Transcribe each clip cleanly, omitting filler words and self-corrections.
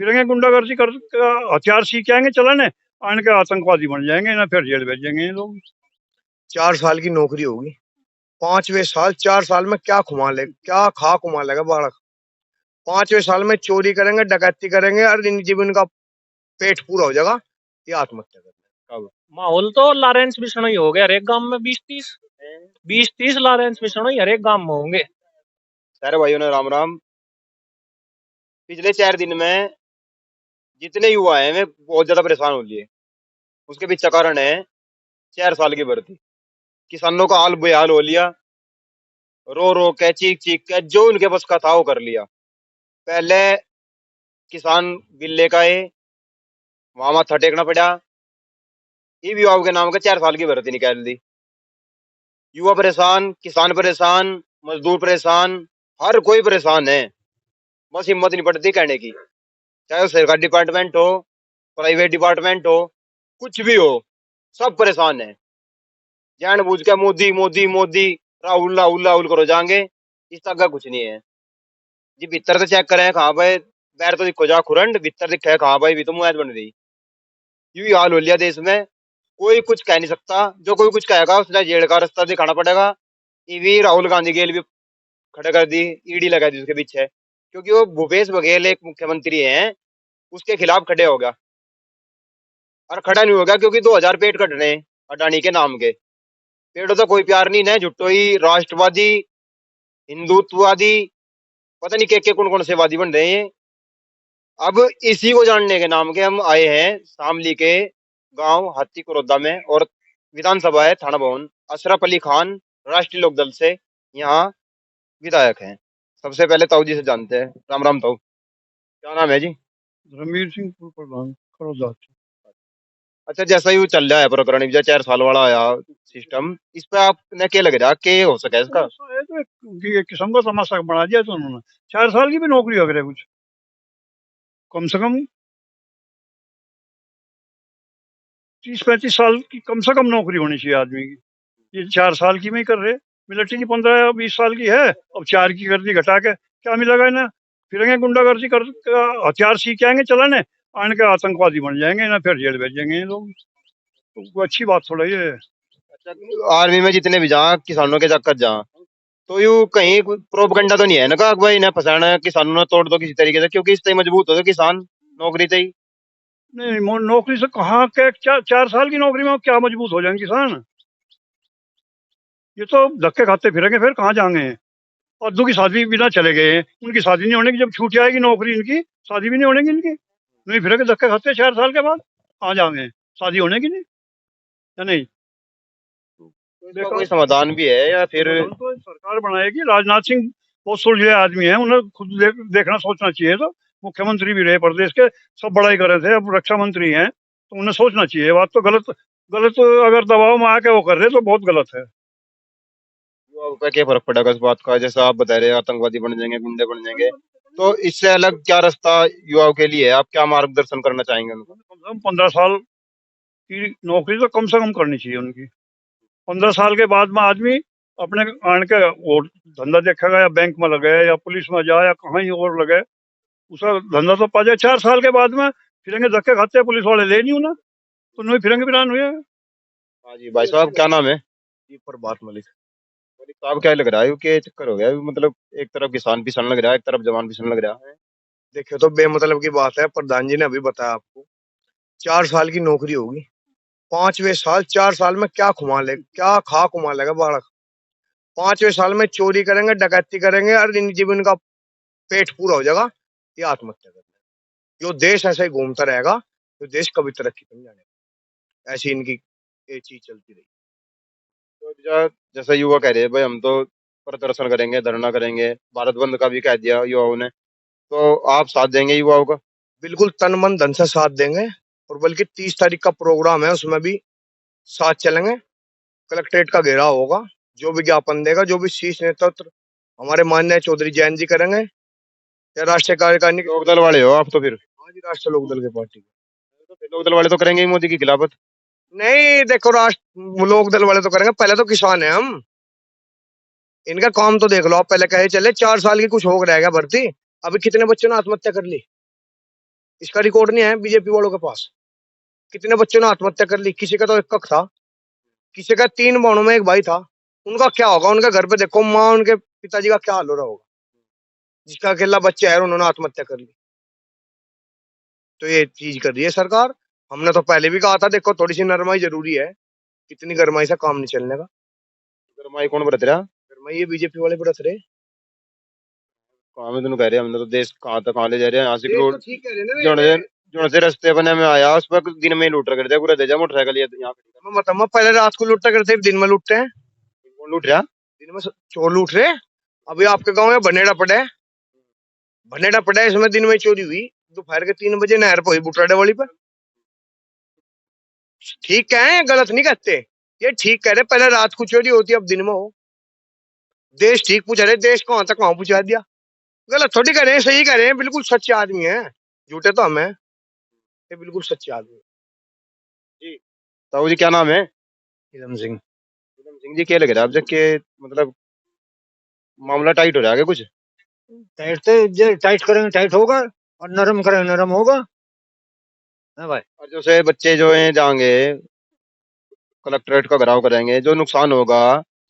फिरेंगे गुंडागर्दी कर, हथियार सीख आएंगे चलाने, आने के आतंकवादी बन जाएंगे ना, फिर जेल भेजेंगे ये लोग। 4 साल की नौकरी होगी, 5वें साल 4 साल में क्या खुमा ले, क्या खा खुमा लेगा बालक। 5वें साल में चोरी करेंगे, डकैती करेंगे और जीवन का पेट पूरा हो जाएगा, ये आत्महत्या कर लेंगे। माहौल तो लॉरेंस मिश्रण ही हो गया, हर एक गांव में 20-30 लॉरेंस मिश्रण ही हर एक गांव में होंगे। सारे भाइयों ने राम राम। पिछले 4 दिन में जितने युवा हैं वे बहुत ज्यादा परेशान हो लिए। उसके पीछे कारण है 4 साल की भर्ती। किसानों का हाल बेहाल हो लिया, रो रो के चीख चीख के जो उनके बस का था वो कर लिया। पहले किसान बिल लेकर आए, वहां माथा टेकना पड़ा। ये युवाओं के नाम का 4 साल की भर्ती निकाल दी। युवा परेशान, किसान परेशान, मजदूर परेशान, हर कोई परेशान है। बस हिम्मत नहीं पड़ती कहने की। चाहे वो सरकारी डिपार्टमेंट हो, प्राइवेट डिपार्टमेंट हो, कुछ भी हो, सब परेशान है। जान बूझ के मोदी मोदी मोदी, राहुल राहुल राहुल करो जाएंगे, इस तक का कुछ नहीं है जी। भीतर से चेक करें कहाँ भाई, बैर तो दिखो जा खुरंड, भीतर दिखे कहाँ भाई भी तो मुँह बन रही। यूं ही हाल हो लिया देश में। कोई कुछ कह नहीं सकता, जो कोई कुछ कहेगा उसने जेल का रास्ता दिखाना पड़ेगा। ईवी राहुल गांधी गेल भी खड़े कर दी, ईडी लगा दी उसके पीछे, क्योंकि वो भूपेश बघेल एक मुख्यमंत्री हैं, उसके खिलाफ खड़े हो गया। और खड़ा नहीं होगा क्योंकि 2000 पेड़ कट रहे हैं अडानी के नाम के। पेड़ों तो कोई प्यार नहीं है, झुट्टो ही राष्ट्रवादी, हिंदुत्ववादी, पता नहीं के कौन कौन से वादी बन रहे हैं। अब इसी को जानने के नाम के हम आए हैं शामली के गांव हाथी कुरोदा में, और विधानसभा है थाना भवन। अशरफ अली खान राष्ट्रीय लोकदल से यहाँ विधायक हैं। सबसे पहले ताऊ जी से जानते हैं। राम राम ताऊ, क्या नाम है जी? रणवीर सिंह प्रधान खरोदा। अच्छा, जैसा ही वो चल रहा है प्रकरण, जो 4 साल वाला आया सिस्टम, इस पे आपने क्या लग रहा है के हो सके इसका? ऐसा है तो एक किस्म का तमाशा बना दिया तो उन्होंने। 4 साल की भी नौकरी वगैरह कुछ, कम से कम 30-35 साल की कम से कम नौकरी होनी चाहिए आदमी की। ये 4 साल की में ही कर रहे। मिलिट्री की 15 या 20 साल की है, अब 4 की कर दी घटा के, क्या मिलेगा इन्हें? फिरेंगे गुंडागर्दी कर, हथियार सीख आएंगे चलाने, आने के आतंकवादी बन जाएंगे ना, फिर जेल भेजेंगे ये लोग। तो कोई अच्छी बात थोड़ा ये है। अच्छा, आर्मी में जितने भी जा किसानों के चक्कर जा, तो यू कहीं प्रोपगंडा तो नहीं है ना का भाई इन्हें फंसाना है, किसानों ने तोड़ दो किसी तरीके से, क्योंकि इससे मजबूत हो तो किसान नौकरी से ही। नहीं, नौकरी से कहाँ के 4 साल की नौकरी में क्या मजबूत हो जाएंगे किसान? ये तो धक्के खाते फिरेंगे, फिर कहाँ जाएंगे? और दो की शादी भी ना चले गए हैं, उनकी शादी नहीं होने की, जब छूट जाएगी नौकरी इनकी, शादी भी नहीं होने की इनकी। नहीं फिरेंगे धक्के खाते 4 साल के बाद, कहाँ जाएंगे? शादी होने की नहीं, या नहीं? तो इसका कोई समाधान भी है या फिर? समाधान तो सरकार बनाएगी। राजनाथ सिंह बहुत सुलझे आदमी है, उन्हें खुद देखना सोचना चाहिए। तो मुख्यमंत्री भी रहे प्रदेश के, सब बड़ाई कर रहे थे, अब रक्षा मंत्री हैं, तो उन्हें सोचना चाहिए। बात तो गलत गलत अगर दबाव में आके वो कर रहे तो बहुत गलत है। युवाओं का क्या फर्क पड़ेगा इस बात का? जैसा आप बता रहे हैं आतंकवादी बन जाएंगे, गुंडे बन जाएंगे, तो इससे अलग क्या रास्ता युवाओं के लिए है? आप क्या मार्गदर्शन करना चाहेंगे उनको? कम से कम 15 साल की नौकरी तो कम से कम करनी चाहिए उनकी। 15 साल के बाद में आदमी अपने आन के वो धंधा देखेगा, या बैंक में लगे या पुलिस में जाए या कहीं और लगे, उसका धंधा तो पा जाए। 4 साल के बाद में फिरेंगे धक्के खाते हैं पुलिस वाले, ले नहीं होना तो नहीं फिरेंगे बिरान हुए। हाँ जी भाई साहब, क्या नाम है? जी प्रभात मलिक। मलिक साहब, क्या लग रहा है कि चक्कर हो गया मतलब, एक तरफ किसान पिसन लग रहा है, एक तरफ जवान पिसन लग रहा है। देखियो तो बेमतलब की बात है, प्रधान जी ने अभी बताया आपको 4 साल की नौकरी होगी, 5वें साल 4 साल में क्या खुमा ले, क्या खा खुमा लेगा बालक। 5वें साल में चोरी करेंगे, डकैती करेंगे और जीवन का पेट पूरा हो जाएगा, ये आत्महत्या कर लेंगे। जो देश ऐसे ही घूमता रहेगा तो देश कभी तरक्की नहीं जाने, ऐसी इनकी ये चीज चलती रही। तो जैसा युवा कह रहे हैं भाई हम तो प्रदर्शन करेंगे, धरना करेंगे, भारत बंद का भी कह दिया युवाओं ने, तो आप साथ देंगे युवाओं का? बिल्कुल तन मन धन से साथ देंगे, और बल्कि 30 तारीख का प्रोग्राम है, उसमें भी साथ चलेंगे। कलेक्ट्रेट का घेराव होगा, जो विज्ञापन देगा, जो भी शीर्ष नेतृत्व हमारे माननीय चौधरी जयंत जी करेंगे, या राष्ट्रीय कार्यकारिणी लोकदल वाले हो आप तो फिर? हाँ जी, राष्ट्रीय लोकदल के पार्टी। तो फिर लोकदल वाले तो करेंगे ही मोदी की खिलाफत। नहीं देखो, राष्ट्र लोकदल वाले तो करेंगे, पहले तो किसान है हम। इनका काम तो देख लो आप, पहले कहे चले 4 साल की कुछ हो रहेगा भर्ती, अभी कितने बच्चों ने आत्महत्या कर ली। इसका रिकॉर्ड नहीं है बीजेपी वालों के पास। कितने बच्चों ने आत्महत्या कर ली, किसी का तो एक कक था, किसी का 3 बहनों में एक भाई था। उनका क्या होगा? उनके घर पे देखो माँ, उनके पिताजी का क्या हाल हो रहा होगा, जिसका अकेला बच्चा है उन्होंने आत्महत्या कर ली। तो ये चीज कर रही है सरकार। हमने तो पहले भी कहा था, देखो थोड़ी सी नरमाई जरूरी है, इतनी गरमाई से काम नहीं चलने का। गरमाई कौन बरत रहा? गरमाई ये बीजेपी वाले बरत रहे। कहाँ में तुम कह रहे हैं, हमने तो देश कहाँ तक कहाँ ले जा रहे हैं, यहाँ से देश करोड़ तो ठीक कह रहे हैं जो ना से जो से रास्ते बने में आया उस पर दिन में ही लूट रहे थे पूरा, दे जा मोटरसाइकिल ये यहाँ पे। मैं बताऊँ, पहले रात को लूटता करते, दिन में लूटते हैं। कौन लूट रहा? दिन में चोर लूट रहे। अभी आपके गांव में बनेड़ा पड़ा है, बनेड़ा पड़ा है, इसमें दिन में चोरी हुई दोपहर के 3 बजे नहर पर हुई बुटराडे वाली पर। ठीक कह रहे हैं, गलत नहीं कहते, ये ठीक कह रहे। पहले रात को चोरी होती, अब दिन में हो। देश ठीक पूछा रहे, देश कहाँ तक कहाँ पूछा दिया। गलत थोड़ी कह रहे हैं, सही कह रहे हैं, बिल्कुल सच्चे आदमी है, झूठे तो हम हैं, ये बिल्कुल सच्चे आदमी। जी ताऊ जी क्या नाम है? इलम सिंह। विक्रम सिंह जी, क्या लग रहा है आप जब के मतलब मामला टाइट हो रहा है कुछ? टाइट तो जो टाइट करेंगे टाइट होगा, और नरम करेंगे नरम होगा। हाँ भाई, और जो से बच्चे जो हैं जाएंगे कलेक्ट्रेट का घेराव करेंगे, जो नुकसान होगा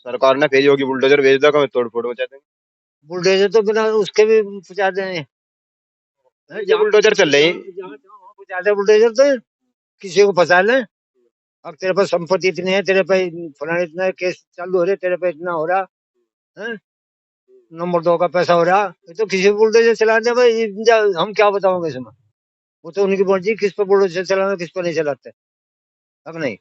सरकार ने भेजी होगी बुलडोजर भेज देगा, तोड़ फोड़ मचा देंगे। बुलडोजर तो बिना उसके भी पहुंचा देंगे। जो बुलडोजर चल रही पहुंचा दे बुलडोजर तो, किसी को फंसा ले। अब तेरे पास संपत्ति इतनी है, तेरे पे फलाना इतना केस चालू हो रहे, तेरे पे इतना हो रहा है, नंबर 2 का पैसा हो रहा, ये तो किसी बुलडोजर चला दे भाई, हम क्या बताओगे इसमें। वो तो उनकी मर्जी, किस पर बुलडोजर चलाना, किस पर नहीं चलाते, अब नहीं।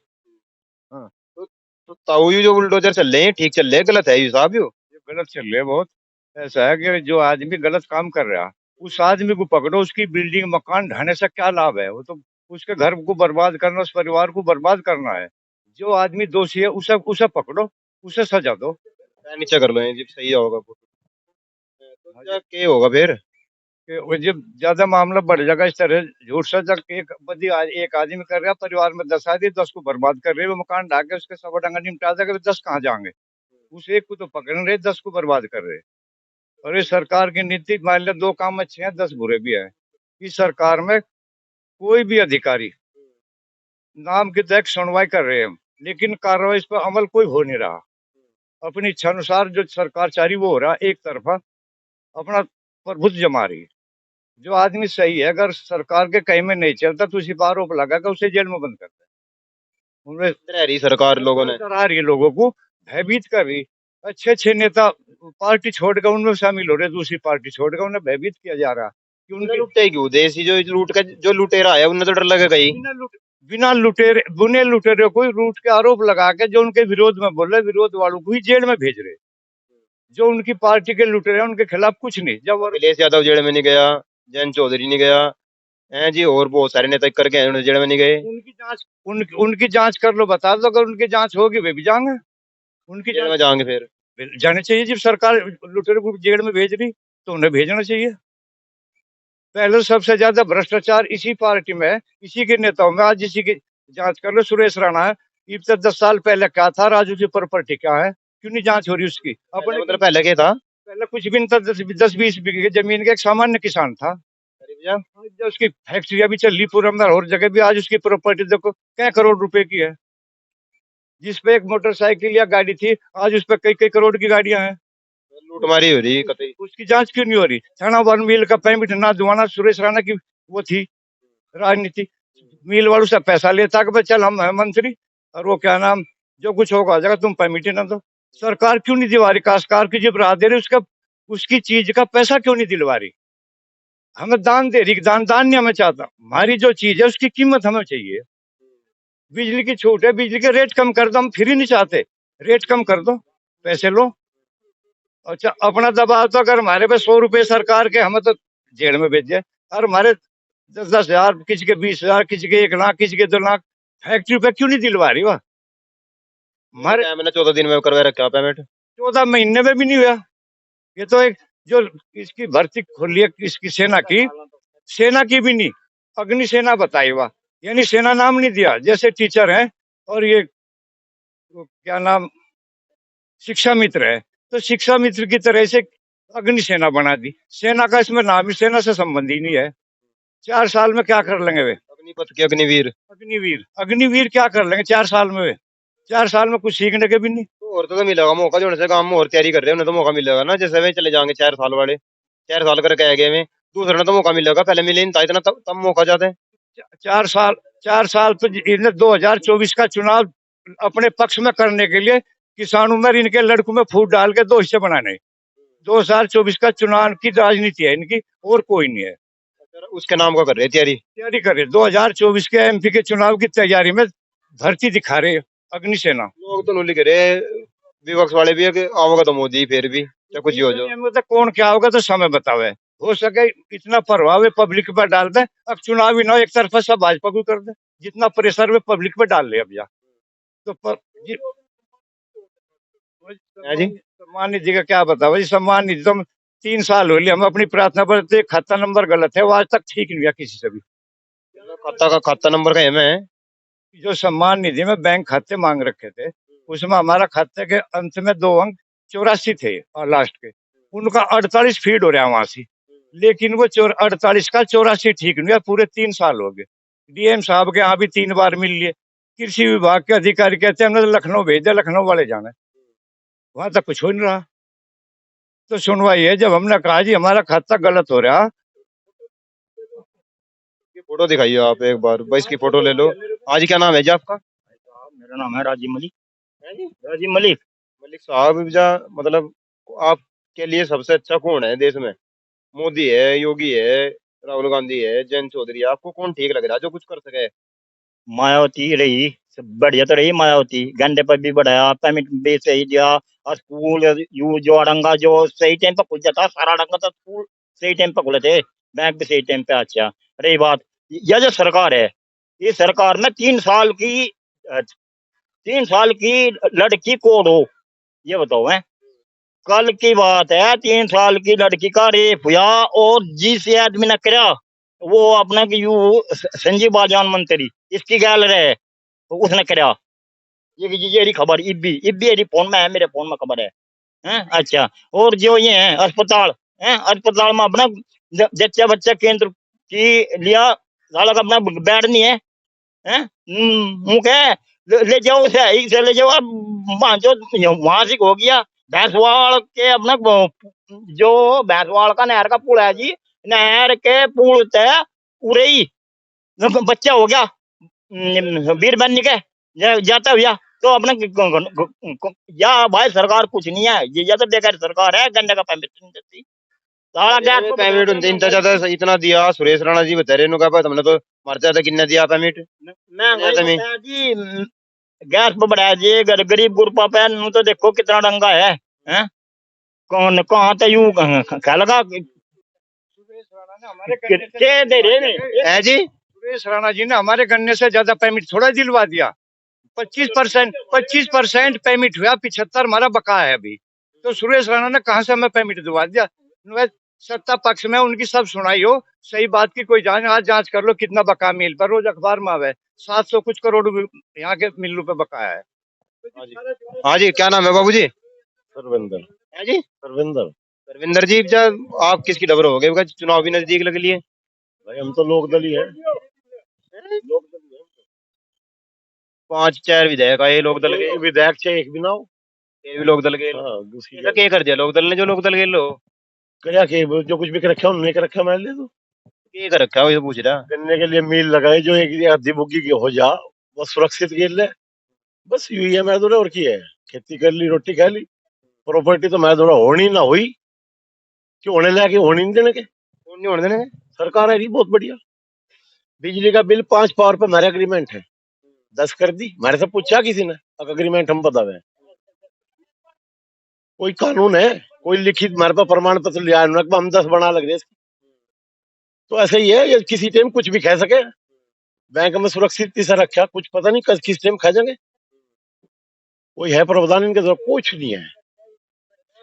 हाँ, तो ताऊ जी जो बुलडोजर चल रहे हैं ठीक चल रहे हैं, गलत है ये साहब? यो ये गलत चल रहे हैं बहुत। ऐसा है कि जो आदमी गलत काम कर रहा है, उस आदमी को पकड़ो, उसकी बिल्डिंग मकान ढाने से क्या लाभ है? वो तो उसके घर को बर्बाद करना, उस परिवार को बर्बाद करना है। जो आदमी दोषी है उसे उसे पकड़ो, उसे सजा दो। पैर नीचे कर लो ये, जब सही होगा तो क्या होगा फिर? कि वो जब ज्यादा मामला बढ़ जाएगा इस तरह झूठ सच, एक बदी एक आदमी कर रहा है, परिवार में 10 आदमी, 10 को बर्बाद कर रहे हैं, वो मकान ढा के उसके सब डंगा निपटा देगा, 10 कहाँ जाएंगे? उस एक को तो पकड़ रहे, 10 को बर्बाद कर रहे हैं। और ये सरकार की नीति, मान लिया 2 काम अच्छे हैं 10 बुरे भी हैं। इस सरकार में कोई भी अधिकारी नाम की तक सुनवाई कर रहे हैं, लेकिन कार्रवाई इस पर अमल कोई हो नहीं रहा। अपनी इच्छा अनुसार जो सरकार चाह रही वो हो रहा, एक तरफा अपना प्रभुत्व जमा रही है। जो आदमी सही है, अगर सरकार के कहीं में नहीं चलता तो उसी पर आरोप लगा कर उसे जेल में बंद करता है। उनमें रह रही सरकार लोगों ने डरा रही है, लोगों को भयभीत कर रही। अच्छे अच्छे नेता पार्टी छोड़कर उनमें शामिल हो रहे, दूसरी पार्टी छोड़कर उन्हें भयभीत किया जा रहा कि उन्हें उनके लुटे क्यों? देसी जो लूट का जो लुटेरा है उन्हें तो डर लगेगा ही। बिना लुटेरे बुने लुटेरे को लूट के आरोप लगा के जो उनके विरोध में बोल रहे, विरोध वालों को ही जेल में भेज रहे। जो उनकी पार्टी के लुटेरे हैं उनके खिलाफ कुछ नहीं। जब अखिलेश यादव जेल में नहीं गया, जयंत चौधरी नहीं गया है जी, और बहुत सारे नेता करके हैं उन्हें जेल में नहीं गए। उनकी जांच कर लो, बता दो, अगर उनकी जांच होगी वे भी जाएंगे। उनकी जेल में जाएंगे फिर? जाने चाहिए। जब सरकार लुटेरे को जेल में भेज रही तो उन्हें भेजना चाहिए। पहले सबसे ज्यादा भ्रष्टाचार इसी पार्टी में है, इसी के नेताओं में। आज इसी की जांच कर लो। सुरेश राणा है, ये तो 10 साल पहले क्या था, राजू की प्रॉपर्टी क्या है, क्यों नहीं जांच हो रही उसकी? अपने मतलब पहले क्या था? पहले कुछ भी नहीं था, 10-20 बीघे जमीन का एक सामान्य किसान था। अरे भैया, जो उसकी फैक्ट्रियां भी चल रही पूरा में और जगह भी, आज उसकी प्रॉपर्टी देखो क्या करोड़ रुपए की है। जिस पे एक मोटरसाइकिल या गाड़ी थी, आज उस पे कई कई करोड़ की गाड़ियां हैं। लूटमारी हो रही कतई। उसकी जांच क्यों नहीं हो रही? थाना वन मिल का परमिट ना दिवाना सुरेश राणा की वो थी राजनीति। मिल वालों से पैसा लेता कि भाई चल हम हैं मंत्री, और वो क्या नाम, जो कुछ होगा जगह तुम परमिट ना दो। सरकार क्यों नहीं दिलवा रही? काश्तकार की जब राह दे रही, उसका उसकी चीज का पैसा क्यों नहीं दिलवा रही? हमें दान दे रही, दान नहीं हमें चाहता, हमारी जो चीज है उसकी कीमत हमें चाहिए। बिजली की छूट है, बिजली के रेट कम कर दो, हम फ्री नहीं चाहते, रेट कम कर दो, पैसे लो। अच्छा, अपना दबाव तो अगर हमारे पे 100 रुपए सरकार के, हमें तो जेल में भेज दिया। और हमारे 10-10 हजार, किसी के 20 हजार, किसी के 1 लाख, किसी के 2 लाख, फैक्ट्री पे क्यों नहीं दिलवा रही? वह हमारे मैंने 14 दिन में करवा रखा पेमेंट। 14 महीने में भी नहीं हुआ। ये तो एक जो इसकी भर्ती खोली है इसकी सेना की भी नहीं, अग्नि सेना बताई हुआ, यानी सेना नाम नहीं दिया। जैसे टीचर है और ये क्या नाम शिक्षा मित्र है, तो शिक्षा मित्र की तरह से अग्नि सेना बना दी। सेना का इसमें नाम ही सेना से संबंध ही नहीं है। 4 साल में क्या कर लेंगे वे? अग्निपथ के अग्निवीर। अग्निवीर क्या कर लेंगे 4 साल में वे? 4 साल में कुछ सीखने के भी नहीं। तो और तो मिलेगा मौका, जो से काम में और तैयारी कर रहे हैं उन्हें तो मौका मिलेगा ना, जैसे वे चले जाएंगे 4 साल वाले, 4 साल करके आए गए में, दूसरे ने तो मौका मिलेगा, पहले मिले नहीं था इतना, तब मौका जाते हैं। 4 साल तो इन्हें 2024 का चुनाव अपने पक्ष में करने के लिए किसानों में इनके लड़कों में फूट डाल के 2 हिस्से बनाने। 2024 का चुनाव की राजनीति है इनकी, और कोई नहीं है। उसके नाम का कर रहे हैं तैयारी कर रहे 2024 के एमपी के चुनाव की तैयारी में भर्ती दिखा रहे अग्निसेना। लोग तो लिख रहे, विपक्ष वाले भी है कि आओगे तो मोदी, फिर भी या कुछ ही हो जाओ। तो कौन क्या होगा तो समय बतावे, हो सके इतना प्रभाव पब्लिक पर डाल दे। अब चुनाव ही ना एक तरफा सब भाजपा को कर दे, जितना प्रेशर वे पब्लिक पे डाल ले अब जा तो जी सम्मान निधि का क्या बताओ जी। सम्मान निधि तो 3 साल हो लिए हम अपनी प्रार्थना पर, खाता नंबर गलत है, वो आज तक ठीक नहीं हुआ किसी से भी। खाता नंबर का है मैं, जो सम्मान निधि में बैंक खाते मांग रखे थे, उसमें हमारा खाते के अंत में 2 अंक 84 थे और लास्ट के, उनका 48 फीड हो रहा है वहां से, लेकिन वो 48 का 84 ठीक नहीं हुआ। पूरे 3 साल हो गए। डीएम साहब के यहाँ भी 3 बार मिल लिए। कृषि विभाग के अधिकारी कहते हैं हमने तो लखनऊ भेज दिया, लखनऊ वाले जाना है, वहां तक कुछ हो नहीं रहा। तो सुनवाई है, जब हमने कहा जी हमारा खाता गलत हो रहा। फोटो दिखाइए आप एक बार भाई, इसकी फोटो ले लो। आज क्या नाम है जी आपका? मेरा नाम है राजीव मलिक। राजीव मलिक। मलिक साहब, मतलब आपके लिए सबसे अच्छा कौन है देश में? मोदी है, योगी है, राहुल गांधी है, जयंत चौधरी है, आपको कौन ठीक लग रहा है जो कुछ कर सके? मायावती रही, सब बढ़िया तो रही मायावती। घंटे पर भी बढ़ाया, पेमेंट भी सही दिया, और स्कूल यू जो अड़ंगा जो सही टाइम पर खुल जाता, सारा अड़ंगा तो स्कूल सही टाइम पर खुले थे, बैंक भी सही टाइम पे। अच्छा रही बात, यह जो सरकार है, ये सरकार में 3 साल की लड़की कोड हो, ये बताओ है। कल की बात है, 3 साल की लड़की का रेप हुआ, और जिस आदमी ने करा वो अपना कि यू संजीव बाजान मंत्री इसकी गैल रहे, तो उसने करा। ये खबर इब्बी फोन में है, मेरे फोन में खबर है। अच्छा, और जो ये है अस्पताल है, अस्पताल में अपना जच्चा बच्चा केंद्र की लिया, साला का अपना बेड नहीं है, मुझे ले जाओ से ले जाओ। अब जो वहां से हो गया भैंसवाड़ के अपना, जो भैंसवाड़ का नहर का पुल है जी, नहर के पुल ते पूरे ही बच्चा हो गया वीर बन के जाता हुआ। तो अपना या भाई सरकार कुछ नहीं है, ये या तो बेकार सरकार है, गंडे का पेमेंट नहीं देती। सारा गैस को पेमेंट इतना ज्यादा इतना दिया, सुरेश राणा जी बता रहे हैं, तुमने तो मर जाता कितना दिया पेमेंट मैं जी, गैस पर बढ़ाया जी, गरीब गुरपा पे नू तो देखो कितना डंगा है, हैं? कौन कहाँ तो यूं क्या लगा सुरेश राणा ने हमारे के दे रहे है जी। सुरेश राणा जी ने हमारे गन्ने से ज्यादा पेमेंट थोड़ा दिलवा दिया। 25% पेमेंट हुआ, 75 हमारा बकाया है अभी। तो सुरेश राणा ने कहा से हमें पेमेंट दिलवा दिया। सत्ता पक्ष में उनकी सब सुनाई हो, सही बात की कोई जांच, आज जांच कर लो कितना बकाया मिल पर, रोज अखबार में आवे 700 कुछ करोड़ यहाँ के मिलों पे बकाया है। हाँ जी, क्या नाम है बाबू जी? परविंदर। है जी, परविंदर जी। आप किसकी डबर हो गए, चुनाव भी नजदीक लग लिए? भाई हम तो लोकदल ही है। 5-4 विधायक आए लोकदल के, विधायक चाहिए एक भी ना हो। ये भी लोकदल के। हाँ, दूसरी ऐसा क्या कर दिया लोकदल ने जो लोकदल के लो? क्या के जो कुछ भी कर रखा उन्होंने कर रखा, मैं ले दो। क्या कर रखा है, वो ये पूछ रहा। गन्ने के लिए मील लगाए जो एक आधी बुग्गी की हो जा, वो सुरक्षित गिर ले, बस यही है। मैं और की है, खेती कर ली, रोटी खा ली, प्रॉपर्टी तो मैं होनी ना हुई, क्यों होने लगा, होनी नहीं देने के, नहीं होने देने। सरकार है बहुत बढ़िया। बिजली का बिल 5 पावर पे मेरा एग्रीमेंट है, 10 कर दी। मेरे से पूछा किसी ने एग्रीमेंट हम बतावे, कोई कानून है, कोई लिखित मेरे पास प्रमाण पत्र लिया हम 10 बना लग रहे। तो ऐसा ही है, ये किसी टाइम कुछ भी खा सके। बैंक में सुरक्षित से रखा, कुछ पता नहीं किस टाइम खा जाएंगे। कोई है प्रावधान इनके तरफ? कुछ नहीं है।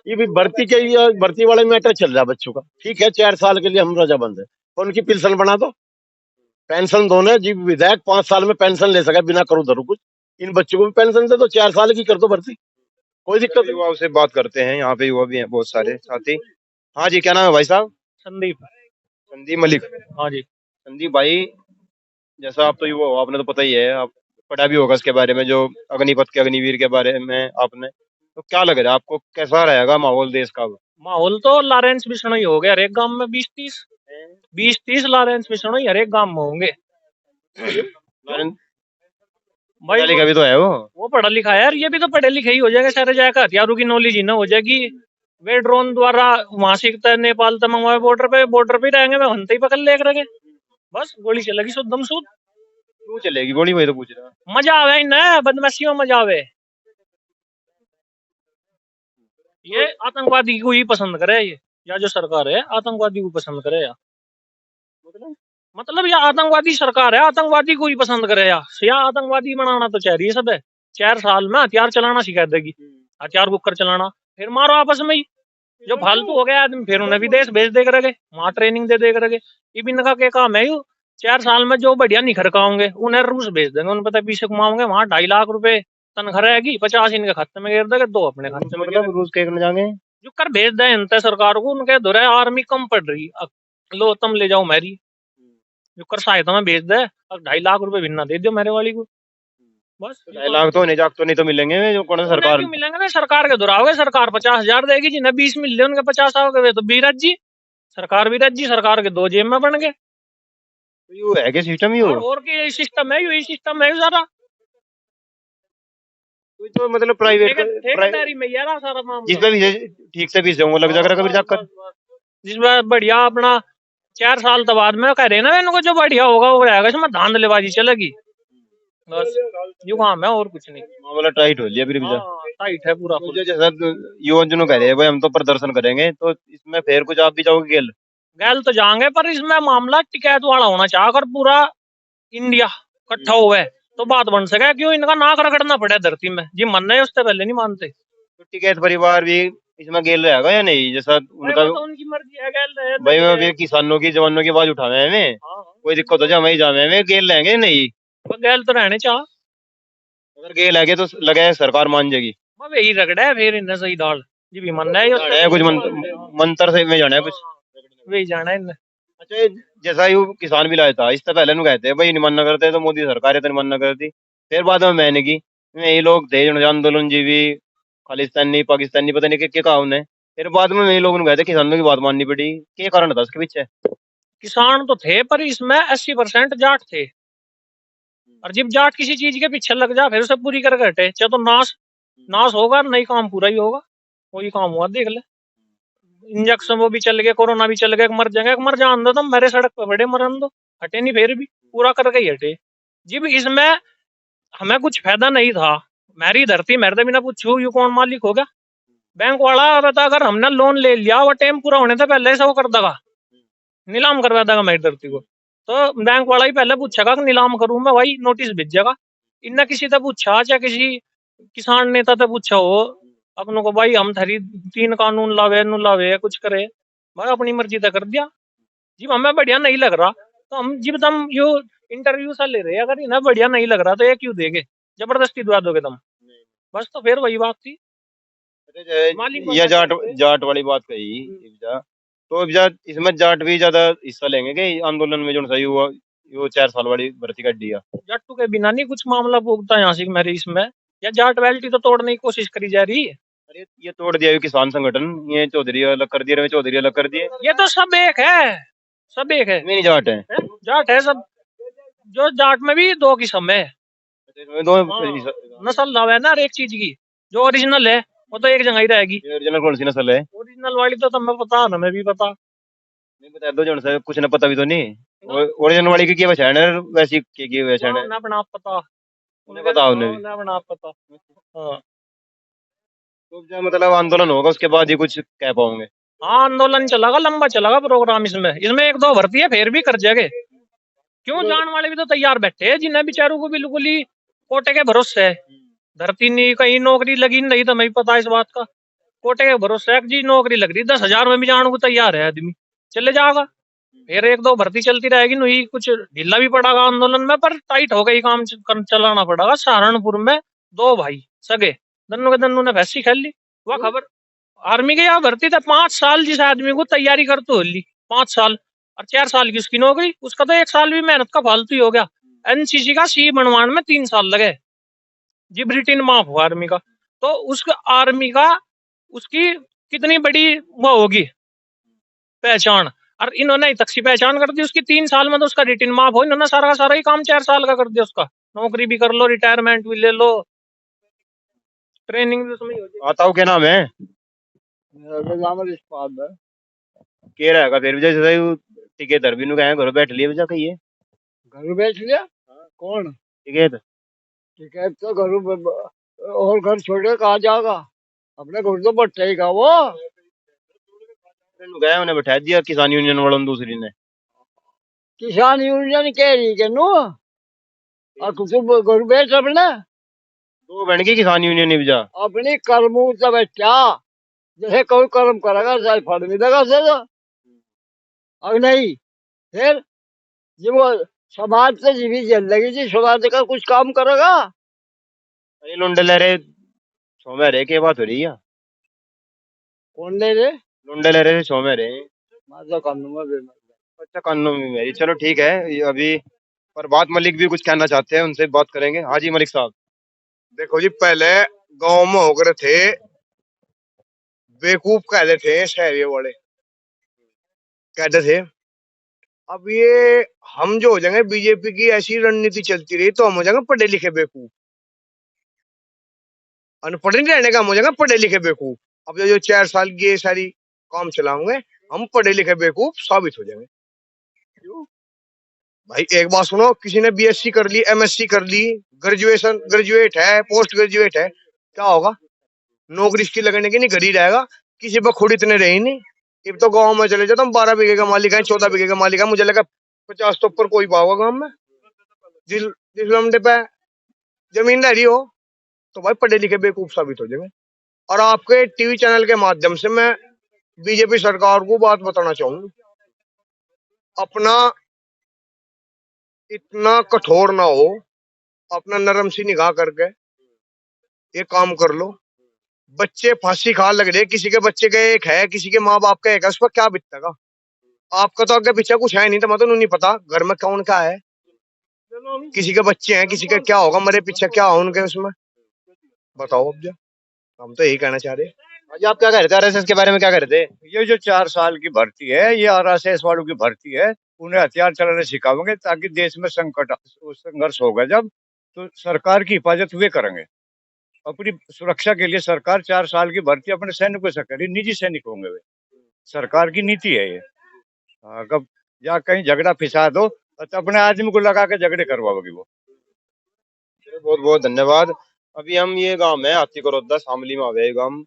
ये भी भर्ती वाले मैटर चल रहा है बच्चों का, ठीक है 4 साल के लिए हम रजामंद है, तो उनकी पेंशन बना दो, पेंशन दोनों जी। विधायक 5 साल में पेंशन ले सके बिना करो धरो कुछ, इन बच्चों को भी पेंशन दे दो, 4 साल की कर दो भर्ती, कोई दिक्कत नहीं। युवाओं से बात करते हैं, यहाँ पे युवा भी हैं बहुत सारे साथी। हाँ जी, क्या नाम है भाई साहब? संदीप। संदीप मलिक। हाँ जी। संदीप भाई, जैसा आप तो युवा हो, आपने तो पता ही है, आप पढ़ा भी होगा इसके बारे में, जो अग्निपथ के अग्निवीर के बारे में आपने, तो क्या लग रहा है आपको, कैसा रहेगा माहौल देश का अब? माहौल तो लॉरेंस मिशन ही हो गया, हर एक गांव में 20-30 लॉरेंस मिशन ही हर एक गांव में होंगे नरेंद्र भाई। पढ़ा लिखा भी तो है वो। वो पढ़ा लिखा है यार, ये भी तो पढ़े लिखे ही हो जाएगा सारे, जाकर हथियारों की नॉलेज ही ना हो जाएगी। वे ड्रोन द्वारा वहां सीखता है, नेपाल तक मंगवाए, बॉर्डर पे रहेंगे, मैं हंते ही पकड़ ले रखे, बस गोली चलेगी शुद्धम शुद्ध। क्यों चलेगी गोली, वही तो पूछ रहा। मजा आवे ना, बदमाशियों में मजा आवे। ये आतंकवादी को ही पसंद करे, ये या जो सरकार है आतंकवादी को पसंद करे या मतलब ये आतंकवादी सरकार है, आतंकवादी को ही पसंद करे या आतंकवादी बनाना तो चाह रही है सब है। 4 साल में हथियार चलाना सिखा देगी, हथियार कुकर चलाना, फिर मारो आपस में ही। जो फालतू हो गया आदमी फिर उन्हें विदेश भेज दे करेंगे, वहां ट्रेनिंग दे दे करेंगे। ये भी इनका क्या काम है, यू 4 साल में जो बढ़िया निखर का होंगे उन्हें रूस भेज देंगे, उन्हें पता पीछे कमाओगे, वहां 2.5 लाख रुपए तनख्वाह रहेगी, 50 इनके खाते में गिर देगा, 2 अपने खाते में। मतलब रूस के जाएंगे जो कर भेज दे इनते सरकार को, उनके दौरे आर्मी कम पड़ रही, लो तुम ले जाओ मेरी, जो कर सहायता में भेज दे, 2.5 लाख रुपए भिन्ना दे दो मेरे वाली को, बस। 2.5 लाख तो नहीं तो मिलेंगे, जो कौन सा सरकार। क्यों मिलेंगे वे, सरकार के दुराओगे, सरकार 50,000 देगी, जिन्हें 20 मिल रहे उनके 50 आओगे, वे तो बीरज जी, सरकार बीरज जी, सरकार के 2 जेब में बन गए। तो यू है कि सिस्टम यू और की सिस्टम है, यही सिस्टम है सारा, तो मतलब प्राइवेट ठेकेदारी में यार सारा मामला। जिसमें भी ठीक से भी वो लग जाकर कभी जाकर, जिसमें बढ़िया अपना 4 साल तो बाद में कह रहे ना, इनको जो बढ़िया होगा वो रहेगा, इसमें धांधलेबाजी चलेगी, बस यू काम है और कुछ नहीं। मामला टाइट हो लिया फिर भी। टाइट है पूरा। तो जैसा युवा जो कह रहे हैं भाई हम तो प्रदर्शन करेंगे, तो इसमें फिर कुछ आप भी जाओगे गेल? गैल तो जाएंगे, पर इसमें मामला टिकैत वाला होना चाहिए, अगर पूरा इंडिया इकट्ठा हुआ है तो बात बन सके। क्यों इनका नाक रगड़ना पड़े धरती में, जी मानना है उससे पहले नहीं मानते। तो टिकैत परिवार भी इसमें गेल रहेगा या नहीं, जैसा उनका तो उनकी मर्जी है, गैल रहे भाई वो किसानों की जवानों की आवाज उठावे हमें, कोई दिक्कत हो जाए वही जावे हमें, गेल रहेंगे नहीं? गैल तो रहने चाह, अगर गेल लगे तो लगे सरकार मान जाएगी, वही रगड़ा है फिर इन्हें सही दाल जी भी मानना है, कुछ मंत्र से में जाना है कुछ, वही जाना है इन्हें। अच्छा जैसा यू किसान भी लाया था, इससे पहले नु कहते भाई नहीं मानना करते तो मोदी सरकार है तो मानना करती, फिर बाद में मैंने की ये लोग थे आंदोलन जीवी खालिस्तानी पाकिस्तानी पता नहीं क्या कहा उन्हें, फिर बाद में ये लोग कहते किसानों की बात माननी पड़ी, क्या कारण था उसके पीछे? किसान तो थे पर इसमें 80% जाट थे, और जब जाट किसी चीज के पीछे लग जा फिर उसे पूरी कर हटे, चाहे तो नाश होगा, नहीं काम पूरा ही होगा। वही काम हुआ, देख ले, इंजेक्शन वो भी चल गए, कोरोना भी चल गए, मर जाएंगे, मर जान दो, तुम मेरे सड़क पर बड़े मरन दो, हटे नहीं, फिर भी पूरा करके ही हटे। जब इसमें हमें कुछ फायदा नहीं था, मेरी धरती मेरे से बिना पूछू यू कौन मालिक होगा, बैंक वाला बता, अगर हमने लोन ले लिया वो टाइम पूरा होने से पहले से वो कर देगा, नीलाम करवा देगा मेरी धरती को, तो बैंक वाला ही पहले पूछेगा कि नीलाम करूं मैं, भाई नोटिस भेजेगा। इनने किसी से पूछा, चाहे किसी किसान नेता से पूछा हो अपनों को, भाई हम थारी 3 कानून लावे नु लावे कुछ करे, भाई अपनी मर्जी तो कर दिया। जब हमें बढ़िया नहीं लग रहा तो हम जब तुम यो इंटरव्यू सा ले रहे, अगर इन्हें बढ़िया नहीं लग रहा तो ये क्यों देंगे, जबरदस्ती दुआ दोगे तुम, बस। तो फिर वही बात थी, ये जाट जाट वाली बात कही, तो इसमें जाट भी ज्यादा हिस्सा लेंगे कि आंदोलन में जो सही हुआ वो 4 साल वाली भर्ती कर दिया? जाटू के बिना नहीं कुछ मामला भोगता यहाँ से मेरे इसमें, या जाट वैलिटी तो तोड़ने की कोशिश करी जा रही है। अरे ये तोड़ दिया किसान संगठन, ये चौधरी अलग कर दिए, चौधरी अलग कर दिए, ये तो सब एक है, सब एक है, नहीं जाट है, जाट है सब। जो जाट में भी 2 किस्म है, दो नस्ल दावा है ना हर एक चीज की, जो ओरिजिनल है वो तो एक जगह ही रहेगी। ओरिजिनल कौन सी नस्ल है? ओरिजिनल वाली तो तुम्हें पता, हमें भी पता, नहीं बता दो जन से, कुछ न पता भी तो नहीं। ओरिजिनल वाली की पहचान है, वैसी की पहचान है? अपना आप पता, उन्हें बताओ, उन्हें अपना आप पता। हाँ, तो जब मतलब आंदोलन होगा उसके बाद ही कुछ कह पाओगे? हाँ आंदोलन चलेगा, लंबा चलेगा प्रोग्राम, इसमें 1-2 भर्ती है फिर भी कर जाएंगे। क्यों, जान वाले भी तो तैयार बैठे हैं, जिन्हें बेचारों को बिल्कुल ही कोटे के भरोसे है, धरती नहीं कहीं नौकरी लगी नहीं, तो हमें पता है इस बात का, कोटे के भरोसे है जी नौकरी लग रही, 10,000 में भी जाने को तैयार है आदमी, चले जाएगा। फिर 1-2 भर्ती चलती रहेगी, नहीं कुछ ढीला भी पड़ेगा आंदोलन में, पर टाइट हो गई काम चलाना पड़ेगा। सहारनपुर में 2 भाई सगे दन्नू के दन्नू ने फैसी खेल ली, वह खबर आर्मी के यहाँ भर्ती था 5 साल, जिस आदमी को तैयारी कर तो होली 5 साल, और 4 साल की उसकी नौकरी, उसका तो 1 साल भी मेहनत का फालतू ही हो गया। एनसीसी का सी बनवाने में 3 साल लगे, जब रिटर्न माफ हुआ आर्मी का। तो उस आर्मी का उसकी कितनी बड़ी वो होगी पहचान, और इन्होंने ही तक सी पहचान कर दी उसकी। 3 साल में तो उसका रिटर्न माफ हो, इन्होंने सारा का सारा ही काम 4 साल का कर दिया उसका। नौकरी भी कर लो, रिटायरमेंट भी ले लो, ट्रेनिंग भी उसमें ही हो जाएगी। आता हूँ, क्या नाम है? इस्पात है। के रहेगा फिर जैसे टिकट भी नु कहे घर बैठ लिए बजा कहिए घर बेच लिया कौन? टिकट टिकट तो और घर छोड़े कहाँ जाएगा? अपने घर तो बटेगा वो। गए उन्हें बैठा दिया किसान यूनियन वालों ने दूसरी ने। किसान यूनियन कह रही के नु और कुछ घर बेच अपने दो बन गई किसान यूनियन ने बजा। अपनी कर्मों से क्या जैसे कोई कर्म करेगा चाहे फल मिलेगा से तो। और नहीं फिर जब वो समाज से जीवी जल लगी थी, समाज का कुछ काम करेगा। अरे लुंडे ले रहे छो में रहे के बात हो रही है। कौन ले रे? लुंडे ले रहे छो में रहे। माता कानून में बेमा। अच्छा कानून में मेरी, चलो ठीक है। ये अभी प्रभात मलिक भी कुछ कहना चाहते हैं, उनसे बात करेंगे। हाँ जी मलिक साहब। देखो जी, पहले गांव में होकर थे बेवकूफ कहते थे शहरी वाले, कहते थे। अब ये हम जो हो जाएंगे, बीजेपी की ऐसी रणनीति चलती रही तो हम हो जाएंगे पढ़े लिखे बेवकूफ। अनपढ़ नहीं रहने का, हम हो जाएंगे पढ़े लिखे बेवकूफ। अब जो 4 साल की ये सारी काम चलाओगे, हम पढ़े लिखे बेवकूफ साबित हो जाएंगे। क्यों भाई? एक बात सुनो, किसी ने बीएससी कर ली, एमएससी कर ली, ग्रेजुएट है, पोस्ट ग्रेजुएट है, क्या होगा? नौकरी इसकी लगने की नहीं, घर ही रहेगा। किसी पर खुद इतने रहे नहीं। अब तो गांव में चले जाता, हम 12 बीघे का मालिक है, 14 बीघे का मालिक है, मुझे लगा 50 तो ऊपर कोई पाओगा गांव में। जिस लमडे पे जमीन रह रही हो तो भाई पढ़े लिखे बेवकूफ साबित हो जाएंगे। और आपके टीवी चैनल के माध्यम से मैं बीजेपी सरकार को बात बताना चाहूंगा, अपना इतना कठोर ना हो, अपना नरम सी निगाह करके ये काम कर लो। बच्चे फांसी खा लग रहे, किसी के बच्चे का एक है, किसी के माँ बाप का एक है, उस पर क्या बीतेगा? आपका तो आगे पीछे कुछ है नहीं, तो मतलब नहीं पता घर में कौन क्या है। किसी के बच्चे हैं, किसी का क्या होगा, मरे पीछे क्या हो उनके, उसमें बताओ। अब हम तो यही कहना चाह रहे हैं। जी आप क्या कह रहे थे आरएसएस के बारे में, क्या कह रहे थे? ये जो 4 साल की भर्ती है, ये आरएसएस वालों की भर्ती है। उन्हें हथियार चलाने सिखाओगे ताकि देश में संघर्ष होगा जब, तो सरकार की हिफाजत वे करेंगे। अपनी सुरक्षा के लिए सरकार 4 साल की भर्ती अपने सैनिकों से करी, निजी सैनिक होंगे वे। सरकार की नीति है ये। अगर या कहीं झगड़ा फिसा दो तो अपने आदमी को लगा के झगड़े करवाओगी वो। बहुत बहुत धन्यवाद। अभी हम ये गांव है हाथी करोदा शामली में आवे गांव,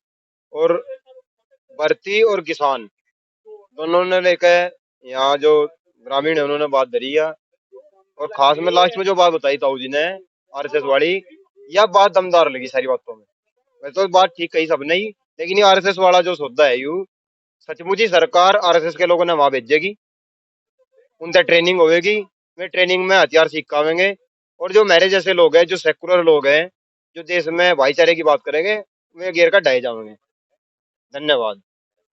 और भर्ती और किसान दोनों ने लेकर यहाँ जो ग्रामीण है उन्होंने बात धरी है। और खास में लास्ट में जो बात बताई ताऊ जी ने आरएसएस वाली, यह बात दमदार लगी सारी बातों में। वैसे तो बात ठीक कही सबने ही, लेकिन ये आरएसएस वाला जो सौदा है यू सचमुच ही सरकार आरएसएस के लोगों ने वहां भेजेगी, उनसे ट्रेनिंग होगी, वे ट्रेनिंग में हथियार सीख आवेंगे। और जो मेरे जैसे लोग हैं, जो सेकुलर लोग हैं, जो देश में भाईचारे की बात करेंगे, वे घेर कर ढाए जाएंगे। धन्यवाद।